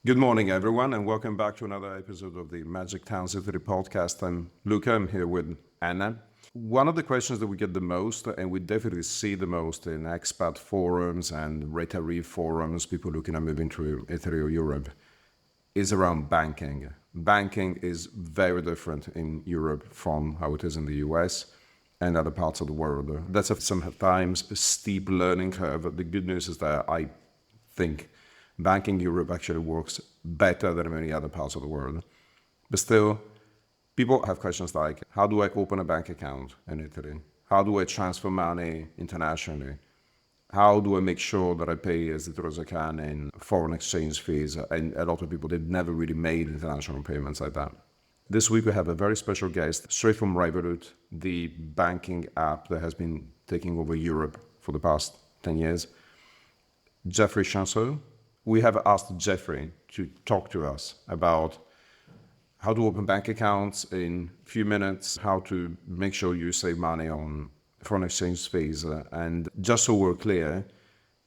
Good morning, everyone, and welcome back to another episode of the Magic Town City podcast. I'm Luca. I'm here with Anna. One of the questions that we get the most, and we definitely see the most in expat forums and retiree forums, people looking at moving to Italy or Europe, is around banking. Banking is very different in Europe from how it is in the US and other parts of the world. That's sometimes a steep learning curve. The good news is that I think banking Europe actually works better than many other parts of the world. But still, people have questions like, how do I open a bank account in Italy? How do I transfer money internationally? How do I make sure that I pay as little as I can in foreign exchange fees? And a lot of people, they've never really made international payments like that. This week we have a very special guest straight from Revolut, the banking app that has been taking over Europe for the past 10 years. Jeffrey Chanseau. We have asked Jeffrey to talk to us about how to open bank accounts in a few minutes, how to make sure you save money on foreign exchange fees. And just so we're clear,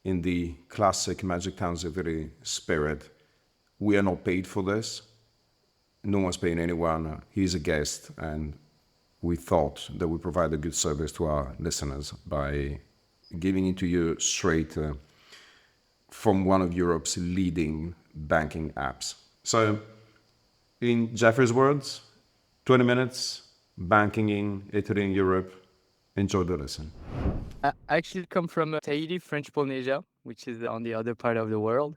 in the classic Magic Town City spirit, we are not paid for this. No one's paying anyone. He's a guest, and we thought that we provide a good service to our listeners by giving it to you straight from one of Europe's leading banking apps. So, in Jeffrey's words, 20 minutes, banking in Italy and Europe. Enjoy the listen. I actually come from Tahiti, French Polynesia, which is on the other part of the world.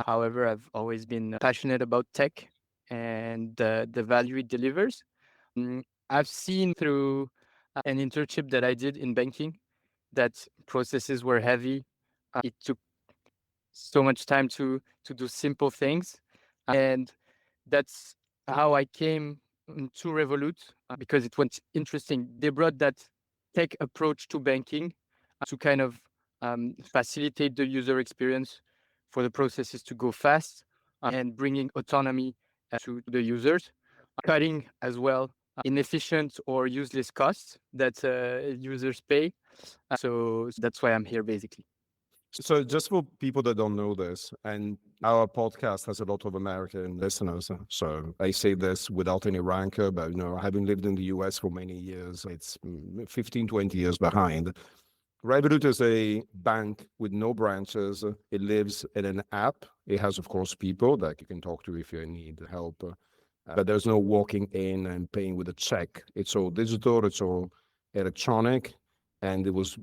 However, I've always been passionate about tech and the value it delivers. I've seen through an internship that I did in banking that processes were heavy. It took so much time to do simple things, and that's how I came to Revolut because it was interesting. They brought that tech approach to banking to kind of facilitate the user experience for the processes to go fast and bringing autonomy to the users, cutting as well inefficient or useless costs that users pay. So that's why I'm here basically. So, just for people that don't know this, and our podcast has a lot of American listeners, so I say this without any rancor, but having lived in the US for many years, it's 15, 20 years behind. Revolut is a bank with no branches. It lives in an app. It has, of course, people that you can talk to if you need help, but there's no walking in and paying with a check. It's all digital, it's all electronic, and it was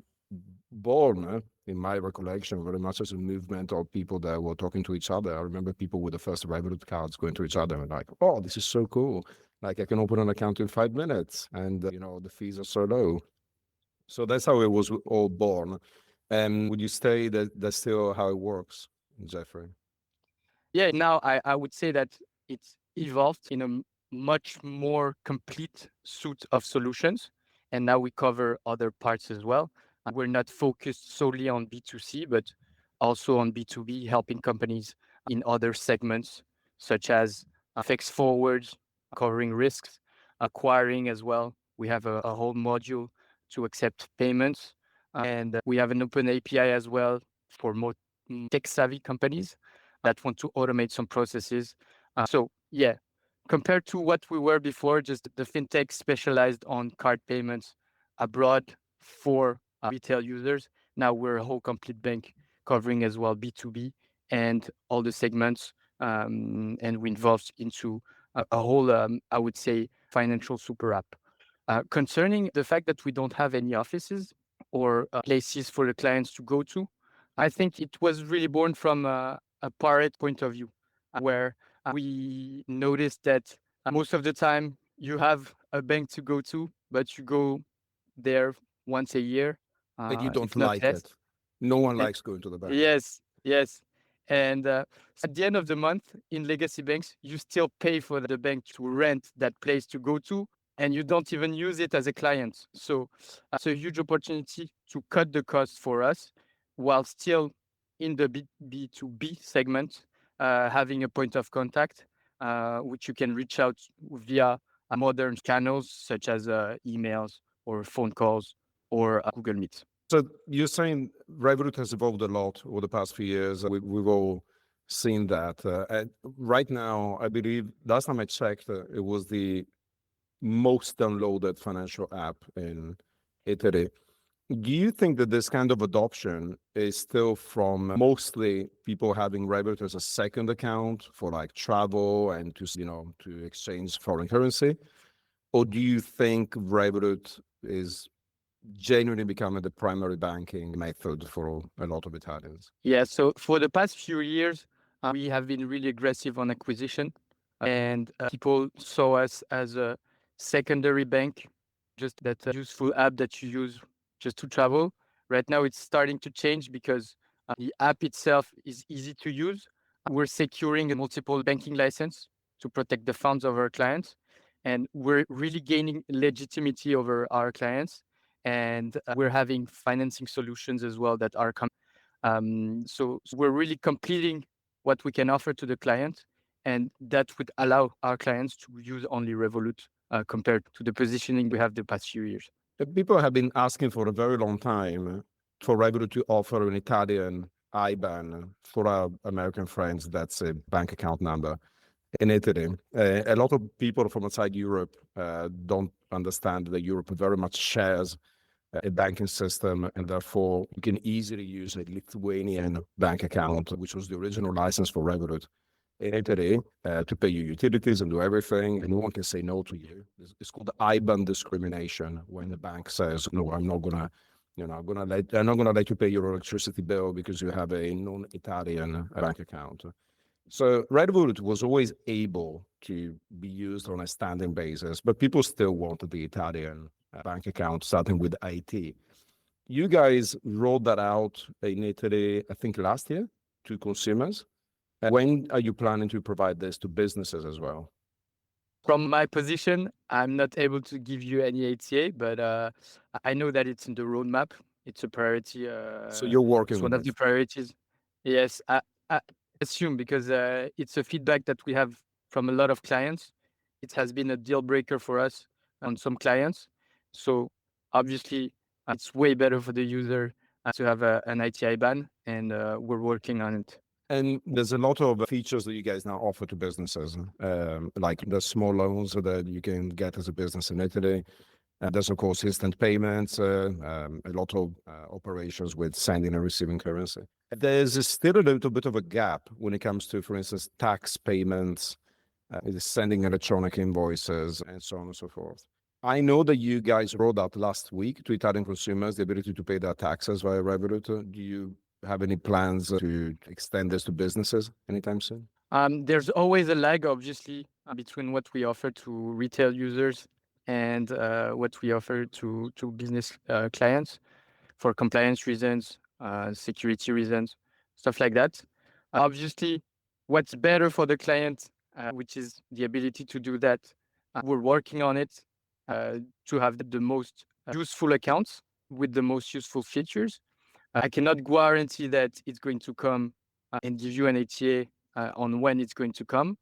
born, in my recollection, very much as a movement of people that were talking to each other. I remember people with the first Revolut cards going to each other and like, oh, this is so cool. Like I can open an account in 5 minutes and, the fees are so low. So that's how it was all born. And would you say that that's still how it works, Jeffrey? Yeah, now I would say that it's evolved in a much more complete suite of solutions. And now we cover other parts as well. We're not focused solely on B2C, but also on B2B, helping companies in other segments, such as FX forwards, covering risks, acquiring as well. We have a whole module to accept payments. And we have an open API as well for more tech savvy companies that want to automate some processes. So yeah, compared to what we were before, just the fintech specialized on card payments abroad for retail users. Now we're a whole complete bank covering as well B2B and all the segments, and we involved into a whole, I would say, financial super app. Concerning the fact that we don't have any offices or places for the clients to go to, I think it was really born from a pirate point of view, where we noticed that most of the time you have a bank to go to, but you go there once a year, And you don't if not like less. it. No one Eh, likes going to the bank. Yes, yes. And at the end of the month, in legacy banks, you still pay for the bank to rent that place to go to, and you don't even use it as a client. So it's a huge opportunity to cut the cost for us while still in the B2B segment, having a point of contact, which you can reach out via modern channels such as emails or phone calls or Google Meet. So you're saying Revolut has evolved a lot over the past few years. We've all seen that. And right now, I believe last time I checked, it was the most downloaded financial app in Italy. Do you think that this kind of adoption is still from mostly people having Revolut as a second account for like travel and to exchange foreign currency? Or do you think Revolut is genuinely becoming the primary banking method for a lot of Italians? Yeah, so for the past few years, we have been really aggressive on acquisition, and people saw us as a secondary bank, just that useful app that you use just to travel. Right now, it's starting to change because the app itself is easy to use. We're securing a multiple banking license to protect the funds of our clients, and we're really gaining legitimacy over our clients. And we're having financing solutions as well that are coming. So we're really completing what we can offer to the client, and that would allow our clients to use only Revolut compared to the positioning we have the past few years. People have been asking for a very long time for Revolut to offer an Italian IBAN for our American friends. That's a bank account number in Italy. A lot of people from outside Europe don't understand that Europe very much shares a banking system, and therefore you can easily use a Lithuanian bank account, which was the original license for Revolut in Italy, to pay your utilities and do everything, and no one can say no to you. It's called IBAN discrimination, when the bank says, "No, I'm not gonna, I'm not gonna let you pay your electricity bill because you have a non-Italian bank account." So Revolut was always able to be used on a standing basis, but people still wanted the Italian bank account, starting with IT. You guys rolled that out in Italy, I think last year, to consumers. When are you planning to provide this to businesses as well? From my position, I'm not able to give you any ATA, but I know that it's in the roadmap. It's a priority. So you're working It's on one of the this. priorities. Yes, I assume because it's a feedback that we have from a lot of clients. It has been a deal breaker for us on some clients. So obviously, it's way better for the user to have an ITI ban, and we're working on it. And there's a lot of features that you guys now offer to businesses, like the small loans that you can get as a business in Italy. There's, of course, instant payments, a lot of operations with sending and receiving currency. There's still a little bit of a gap when it comes to, for instance, tax payments, sending electronic invoices, and so on and so forth. I know that you guys rolled out last week to Italian consumers the ability to pay their taxes via Revolut. Do you have any plans to extend this to businesses anytime soon? There's always a lag, obviously, between what we offer to retail users and what we offer to business clients for compliance reasons, security reasons, stuff like that. Obviously, what's better for the client, which is the ability to do that, we're working on it to have the most useful accounts with the most useful features. I cannot guarantee that it's going to come and give you an ATA on when it's going to come,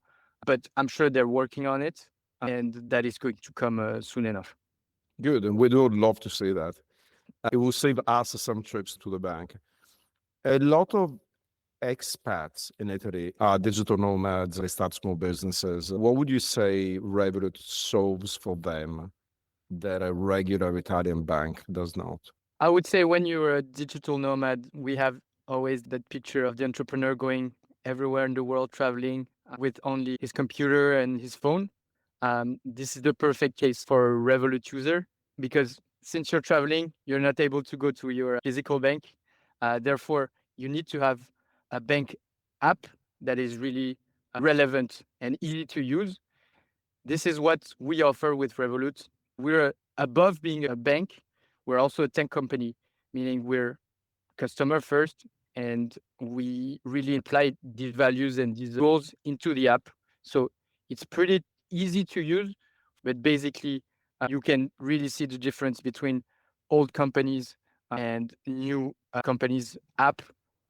but I'm sure they're working on it, and that is going to come soon enough. Good, and we would love to see that. It will save us some trips to the bank. A lot of expats in Italy are digital nomads, they start small businesses. What would you say Revolut solves for them that a regular Italian bank does not? I would say when you're a digital nomad, we have always that picture of the entrepreneur going everywhere in the world, traveling with only his computer and his phone. This is the perfect case for a Revolut user because since you're traveling, you're not able to go to your physical bank. Therefore, you need to have a bank app that is really relevant and easy to use. This is what we offer with Revolut. We're above being a bank, we're also a tech company, meaning we're customer first, and we really apply these values and these rules into the app. So it's pretty easy to use, but basically you can really see the difference between old companies and new companies app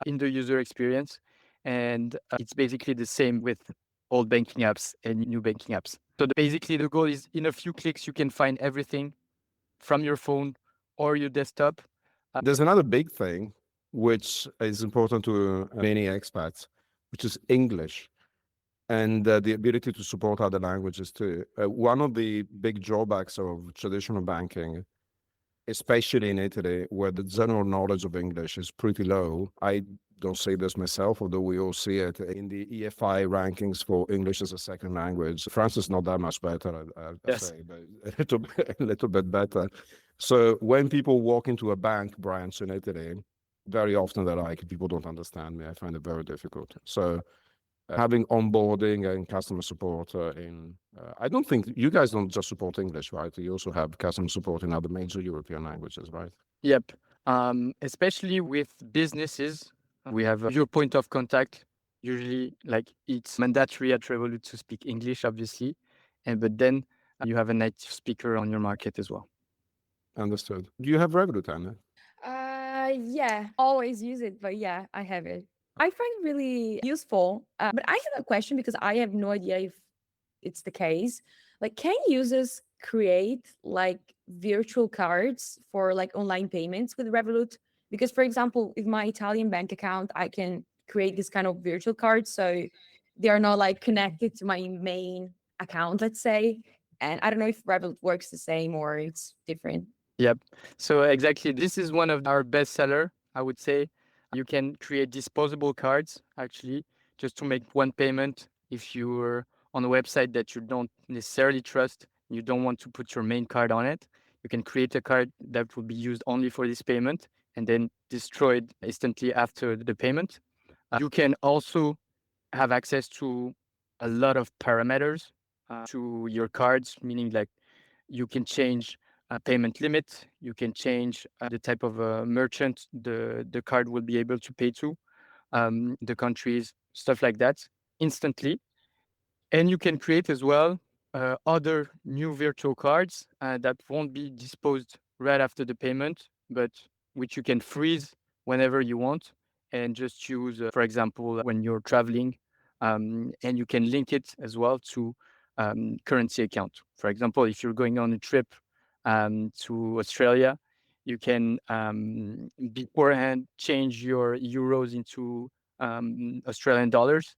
in the user experience. And it's basically the same with old banking apps and new banking apps. So basically the goal is in a few clicks, you can find everything from your phone or your desktop. There's another big thing which is important to many expats. which is English, and the ability to support other languages too. One of the big drawbacks of traditional banking, especially in Italy, where the general knowledge of English is pretty low. I don't say this myself, although we all see it in the EFI rankings for English as a second language. France is not that much better, I Yes. say, but a little bit better. So when people walk into a bank branch in Italy, very often they're like, people don't understand me. I find it very difficult. So having onboarding and customer support I don't think you guys don't just support English, right? You also have customer support in other major European languages, right? Yep. Especially with businesses, we have your point of contact. Usually, like it's mandatory at Revolut to speak English, obviously, but then you have a native speaker on your market as well. Understood. Do you have Revolut, Anna? Yeah, always use it, but yeah, I have it. I find it really useful. But I have a question because I have no idea if it's the case. Like, can users create like virtual cards for like online payments with Revolut? Because, for example, with my Italian bank account, I can create this kind of virtual cards. So they are not like connected to my main account, let's say. And I don't know if Revolut works the same or it's different. Yep. So exactly, this is one of our best seller, I would say. You can create disposable cards, actually, just to make one payment if you're on a website that you don't necessarily trust, you don't want to put your main card on it. You can create a card that will be used only for this payment and then destroyed instantly after the payment. You can also have access to a lot of parameters to your cards, meaning like you can change payment limit, you can change the type of merchant the card will be able to pay to, the countries, stuff like that, instantly. And you can create as well other new virtual cards that won't be disposed right after the payment, but which you can freeze whenever you want and just use, for example, when you're traveling. And you can link it as well to currency account. For example, if you're going on a trip to Australia, you can beforehand change your euros into Australian dollars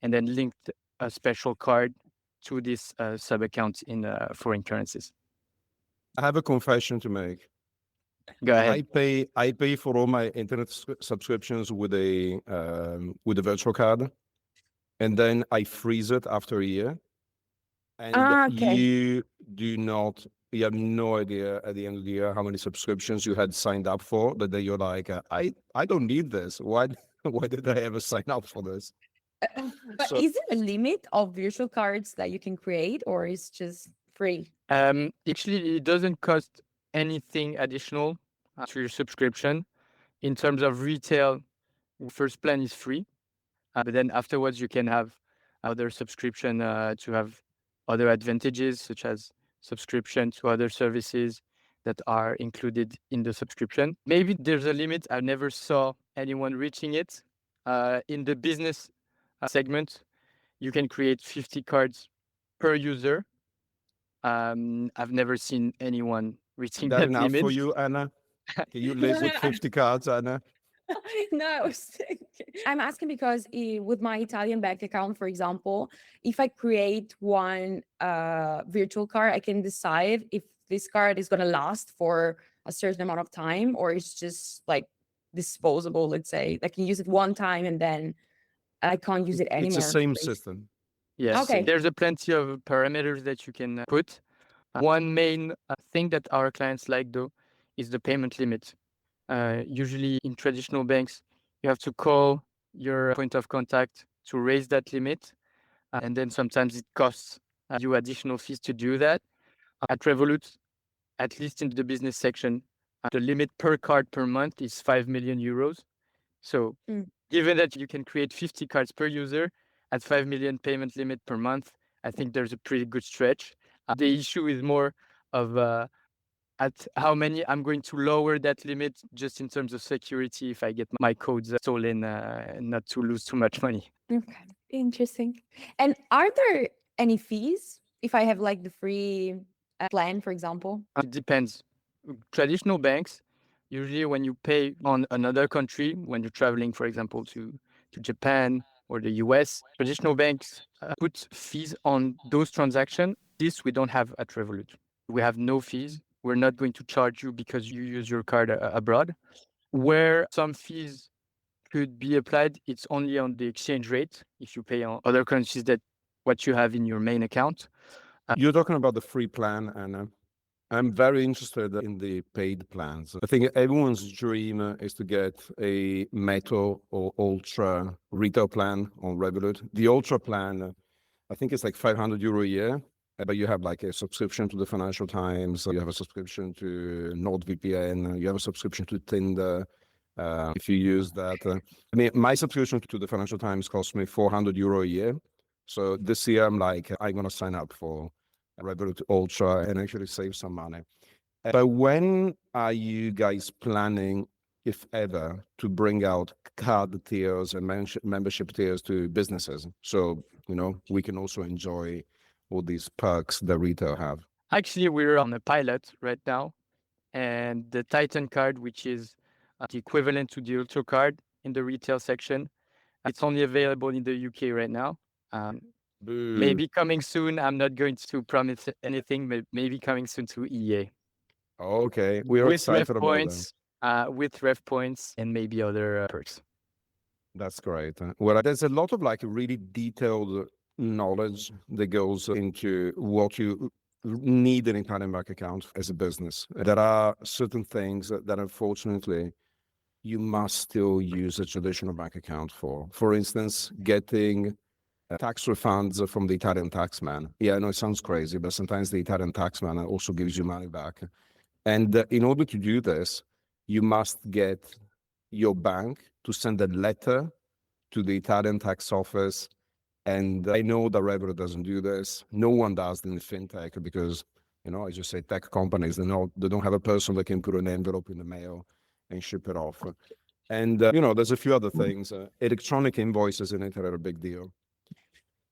and then link a special card to this sub account in foreign currencies. I have a confession to make. Go ahead. I pay for all my internet subscriptions with a virtual card, and then I freeze it after a year. And Okay. you have no idea at the end of the year how many subscriptions you had signed up for. That then you're like, I don't need this. Why did I ever sign up for this? But So- is there a limit of virtual cards that you can create, or is just free? Actually, it doesn't cost anything additional to your subscription. In terms of retail, first plan is free, but then afterwards you can have other subscription to have other advantages, such as subscription to other services that are included in the subscription. Maybe there's a limit. I never saw anyone reaching it. In the business segment, you can create 50 cards per user. I've never seen anyone reaching that that enough limit. for you, Anna? Can you live with 50 cards, Anna? No, I was thinking. I'm asking because with my Italian bank account, for example, if I create one virtual card, I can decide if this card is going to last for a certain amount of time or it's just like disposable, let's say. I can use it one time and then I can't use it anymore. It's the same basically. system. Yes, Okay. there's a plenty of parameters that you can put. One main thing that our clients like, though, is the payment limit. Usually in traditional banks, you have to call your point of contact to raise that limit. And then sometimes it costs you additional fees to do that. At Revolut, at least in the business section, the limit per card per month is 5 million euros. So given that you can create 50 cards per user at 5 million payment limit per month, I think there's a pretty good stretch. The issue is more of at how many I'm going to lower that limit just in terms of security if I get my codes stolen, not to lose too much money. Okay. Interesting. And are there any fees if I have like the free plan, for example? It depends. Traditional banks, usually when you pay on another country, when you're traveling, for example, to Japan or the US, traditional banks put fees on those transactions. This we don't have at Revolut. We have no fees. We're not going to charge you because you use your card abroad. Where some fees could be applied, it's only on the exchange rate if you pay on other currencies that what you have in your main account. You're talking about the free plan, and I'm very interested in the paid plans. I think everyone's dream is to get a Metal or Ultra retail plan on Revolut. The Ultra plan, I think it's like €500 a year, but you have like a subscription to the Financial Times, you have a subscription to NordVPN, you have a subscription to Tinder. If you use that, I mean, my subscription to the Financial Times cost me €400 a year. So this year I'm going to sign up for Revolut Ultra and actually save some money. But when are you guys planning, if ever, to bring out card tiers and membership tiers to businesses? So, we can also enjoy all these perks that retail have. Actually, we're on a pilot right now. And the Titan card, which is the equivalent to the Ultra card in the retail section, it's only available in the UK right now. Maybe coming soon. I'm not going to promise anything, but maybe coming soon to EA. Okay, we are with excited ref about points, with ref points and maybe other perks. That's great. Well, there's a lot of like really detailed knowledge that goes into what you need an Italian bank account as a business. There are certain things that unfortunately you must still use a traditional bank account for. For instance, getting tax refunds from the Italian taxman. Yeah, I know it sounds crazy, but sometimes the Italian taxman also gives you money back. And in order to do this, you must get your bank to send a letter to the Italian tax office. And I know that Revolut doesn't do this. No one does in the fintech because, as you say, tech companies, they don't have a person that can put an envelope in the mail and ship it off. And, there's a few other things. Electronic invoices in Italy are a big deal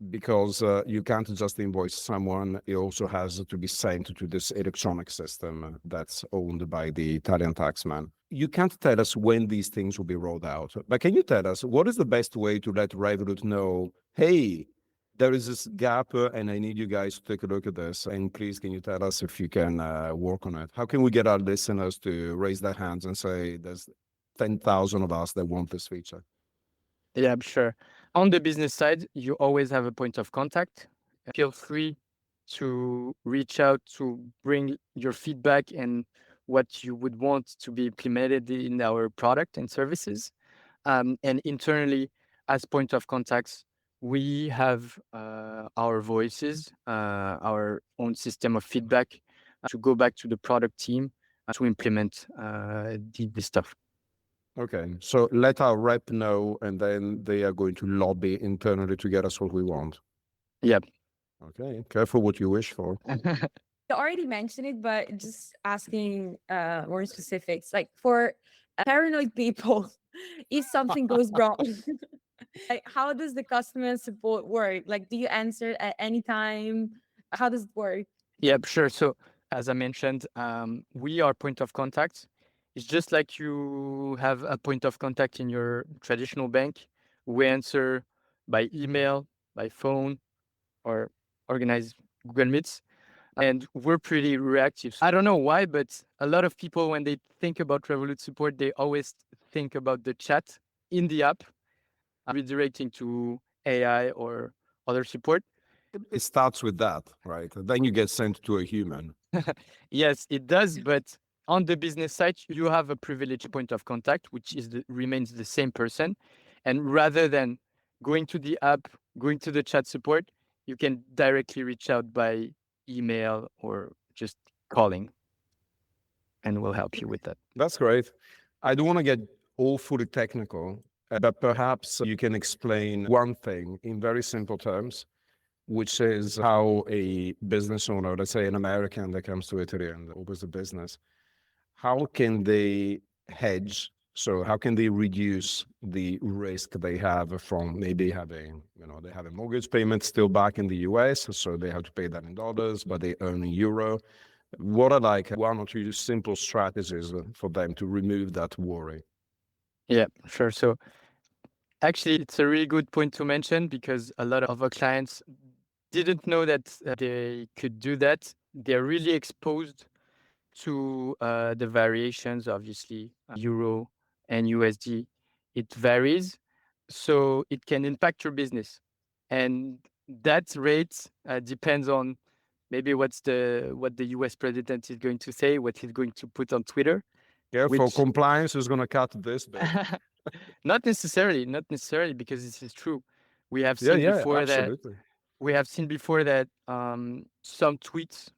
because you can't just invoice someone. It also has to be sent to this electronic system that's owned by the Italian taxman. You can't tell us when these things will be rolled out, but can you tell us what is the best way to let Revolut know, hey, there is this gap and I need you guys to take a look at this. And please, can you tell us if you can work on it? How can we get our listeners to raise their hands and say, there's 10,000 of us that want this feature? Yeah, sure. On the business side, you always have a point of contact. Feel free to reach out to bring your feedback and what you would want to be implemented in our product and services. And internally, as point of contacts, we have our voices, our own system of feedback to go back to the product team to implement the stuff. Okay, so let our rep know, and then they are going to lobby internally to get us what we want. Yep. Okay, careful what you wish for. You already mentioned it, but just asking more specifics. Like for paranoid people, if something goes wrong, like how does the customer support work? Like, do you answer at any time? How does it work? Yep, sure. So as I mentioned, we are point of contact. It's just like you have a point of contact in your traditional bank. We answer by email, by phone, or organize Google Meets. And we're pretty reactive. I don't know why, but a lot of people, when they think about Revolut support, they always think about the chat in the app, redirecting to AI or other support. It starts with that, right? Then you get sent to a human. Yes, it does. But on the business side, you have a privileged point of contact, which remains the same person. And rather than going to the app, going to the chat support, you can directly reach out by email or just calling, and we'll help you with that. That's great. I don't want to get all fully technical, but perhaps you can explain one thing in very simple terms, which is how a business owner, let's say an American that comes to Italy and opens a business, how can they hedge? So how can they reduce the risk they have from maybe having, they have a mortgage payment still back in the US, so they have to pay that in dollars, but they earn in euro. What are like one or two simple strategies for them to remove that worry? Yeah, sure. So Actually, it's a really good point to mention because a lot of our clients didn't know that they could do that. They're really exposed to the variations, obviously, euro and USD. It varies, so it can impact your business. And that rate depends on maybe what the US president is going to say, what he's going to put on Twitter, Yeah, for which compliance, who's going to cut this bit? not necessarily, because this is true. We have Yeah, seen yeah, before that absolutely. some tweets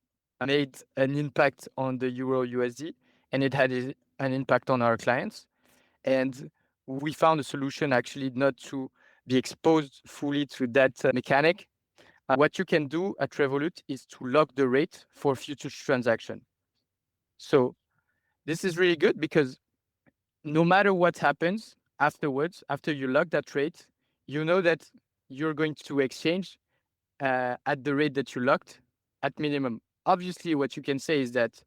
made an impact on the euro USD, and it had an impact on our clients. And we found a solution actually not to be exposed fully to that mechanic. What you can do at Revolut is to lock the rate for future transaction. So this is really good because no matter what happens afterwards, after you lock that rate, you know that you're going to exchange at the rate that you locked at minimum. Obviously, what you can say is that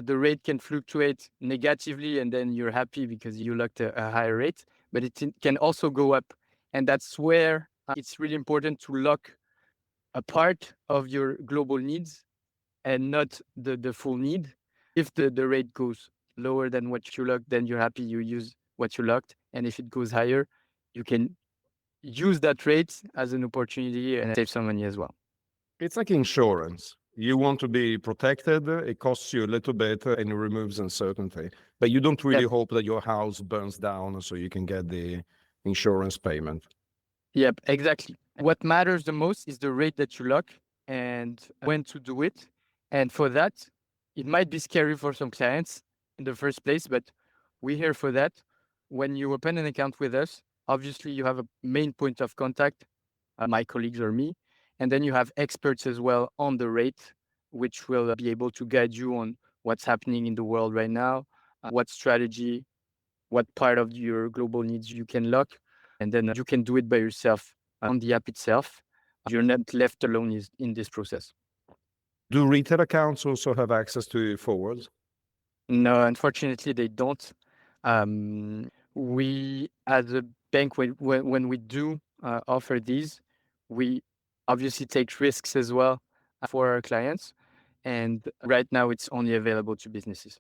the rate can fluctuate negatively and then you're happy because you locked a higher rate, but can also go up. And that's where it's really important to lock a part of your global needs and not the full need. If the rate goes lower than what you locked, then you're happy you use what you locked. And if it goes higher, you can use that rate as an opportunity and save some money as well. It's like insurance. You want to be protected, it costs you a little bit and it removes uncertainty. But you don't really Yep. hope that your house burns down so you can get the insurance payment. Yep, exactly. What matters the most is the rate that you lock and when to do it. And for that, it might be scary for some clients in the first place, but we're here for that. When you open an account with us, obviously you have a main point of contact, my colleagues or me, and then you have experts as well on the rate, which will be able to guide you on what's happening in the world right now, what strategy, what part of your global needs you can lock, and then you can do it by yourself on the app itself. You're not left alone in this process. Do retail accounts also have access to forwards? No, unfortunately, they don't. We, as a bank, when we do offer these, we obviously take risks as well for our clients. And right now, it's only available to businesses.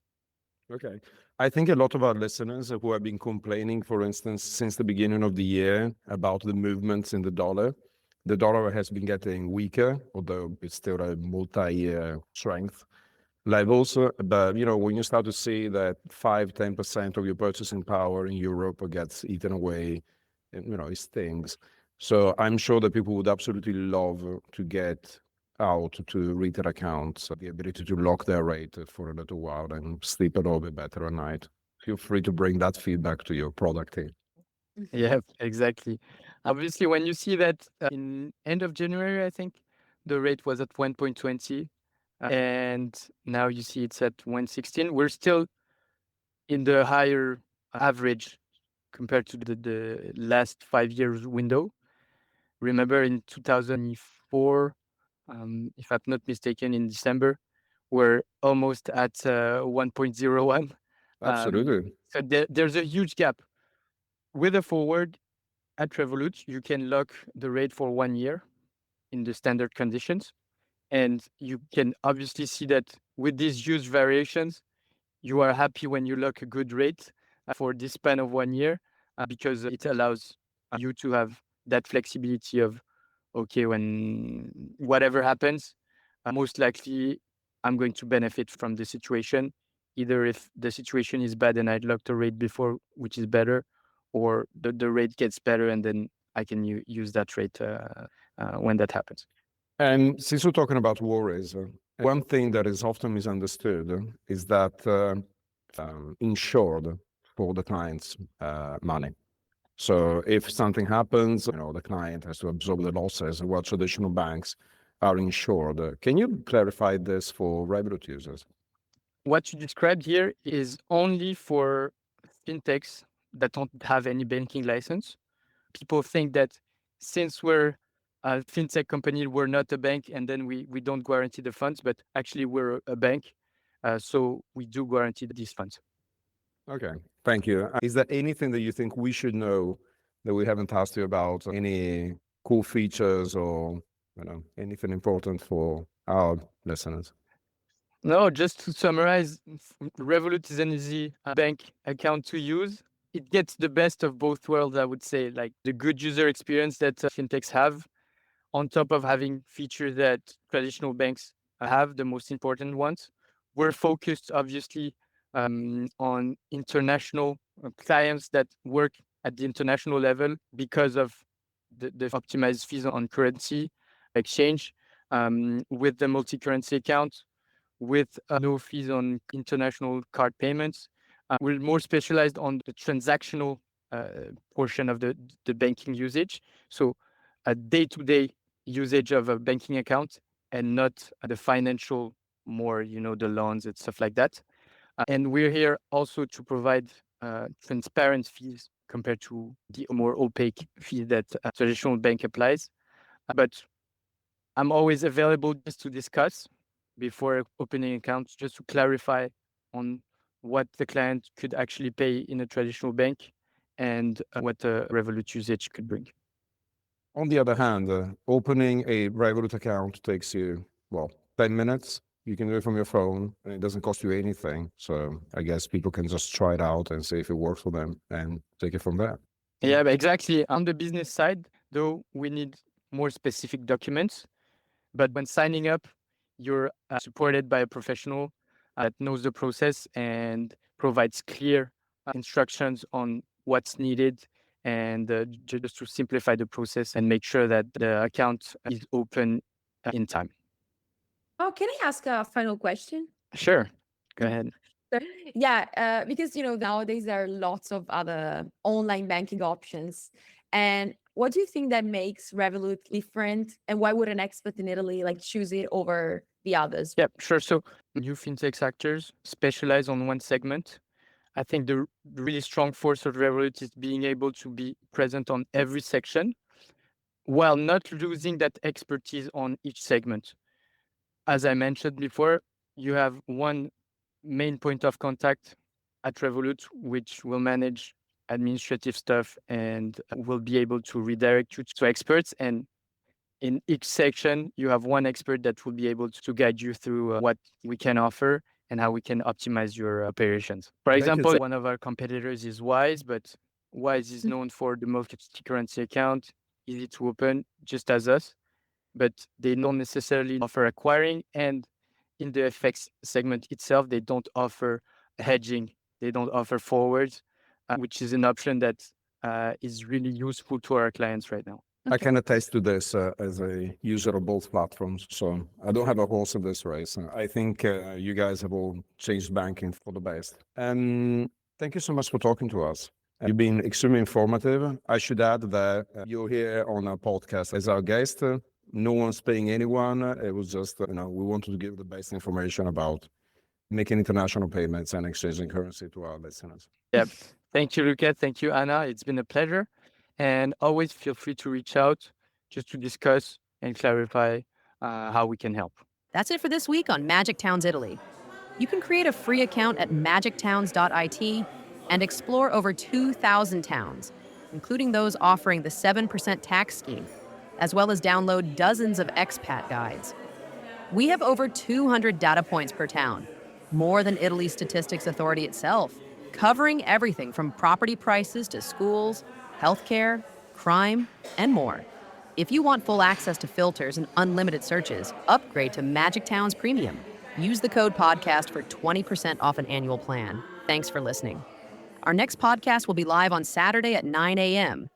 Okay. I think a lot of our listeners who have been complaining, for instance, since the beginning of the year about the movements in the dollar has been getting weaker, although it's still a multi-year strength levels. But, you know, when you start to see that 5-10% of your purchasing power in Europe gets eaten away, you know, it stings. So I'm sure that people would absolutely love to get out to retail accounts, the ability to lock their rate for a little while and sleep a little bit better at night. Feel free to bring that feedback to your product team. Yeah, exactly. Obviously, when you see that in end of January, I think the rate was at 1.20, and now you see it's at 1.16. We're still in the higher average compared to the last 5 years window. Remember in 2004, if I'm not mistaken, in December, we're almost at 1.01. Absolutely. So there's a huge gap. With a forward at Revolut, you can lock the rate for 1 year in the standard conditions. And you can obviously see that with these huge variations, you are happy when you lock a good rate for this span of 1 year because it allows you to have that flexibility of, okay, when whatever happens, most likely I'm going to benefit from the situation, either if the situation is bad and I'd locked a rate before, which is better, or the rate gets better and then I can use that rate when that happens. And since we're talking about worries, one thing that is often misunderstood is that insured for the client's money. So if something happens, you know, the client has to absorb the losses, while traditional banks are insured. Can you clarify this for Revolut users? What you described here is only for fintechs that don't have any banking license. People think that since we're a fintech company, we're not a bank, and then we don't guarantee the funds, but actually we're a bank. So we do guarantee these funds. Okay, thank you. Is there anything that you think we should know that we haven't asked you about? Any cool features or anything important for our listeners? No, just to summarize, Revolut is an easy bank account to use. It gets the best of both worlds, I would say, like the good user experience that fintechs have, on top of having features that traditional banks have, the most important ones. We're focused, obviously, on international clients that work at the international level because of the optimized fees on currency exchange, with the multi-currency account, with no fees on international card payments. We're more specialized on the transactional portion of the banking usage. So a day-to-day usage of a banking account and not the financial, more, the loans and stuff like that. And we're here also to provide transparent fees compared to the more opaque fee that a traditional bank applies. But I'm always available just to discuss before opening accounts, just to clarify on what the client could actually pay in a traditional bank and what the Revolut usage could bring. On the other hand, opening a Revolut account takes you, 10 minutes. You can do it from your phone and it doesn't cost you anything. So I guess people can just try it out and see if it works for them and take it from there. Yeah, but exactly. On the business side, though, we need more specific documents. But when signing up, you're supported by a professional that knows the process and provides clear instructions on what's needed, and just to simplify the process and make sure that the account is open in time. Oh, can I ask a final question? Sure, go ahead. Yeah, because nowadays there are lots of other online banking options. And what do you think that makes Revolut different? And why would an expert in Italy choose it over the others? Yeah, sure. So new fintech actors specialize on one segment. I think the really strong force of Revolut is being able to be present on every section while not losing that expertise on each segment. As I mentioned before, you have one main point of contact at Revolut, which will manage administrative stuff and will be able to redirect you to experts. And in each section, you have one expert that will be able to guide you through what we can offer and how we can optimize your operations. For example, one of our competitors is Wise, but Wise is known for the multi-currency account, easy to open, just as us, but they don't necessarily offer acquiring. And in the FX segment itself, they don't offer hedging. They don't offer forwards, which is an option that is really useful to our clients right now. I can attest to this as a user of both platforms. So I don't have a horse in this race. I think you guys have all changed banking for the best. And thank you so much for talking to us. You've been extremely informative. I should add that you're here on our podcast as our guest. No one's paying anyone. It was just, we wanted to give the best information about making international payments and exchanging currency to our listeners. Yep. Thank you, Luca. Thank you, Anna. It's been a pleasure. And always feel free to reach out just to discuss and clarify how we can help. That's it for this week on Magic Towns Italy. You can create a free account at magictowns.it and explore over 2,000 towns, including those offering the 7% tax scheme, as well as download dozens of expat guides. We have over 200 data points per town, more than Italy's Statistics Authority itself, covering everything from property prices to schools, healthcare, crime, and more. If you want full access to filters and unlimited searches, upgrade to Magic Towns Premium. Use the code podcast for 20% off an annual plan. Thanks for listening. Our next podcast will be live on Saturday at 9 a.m.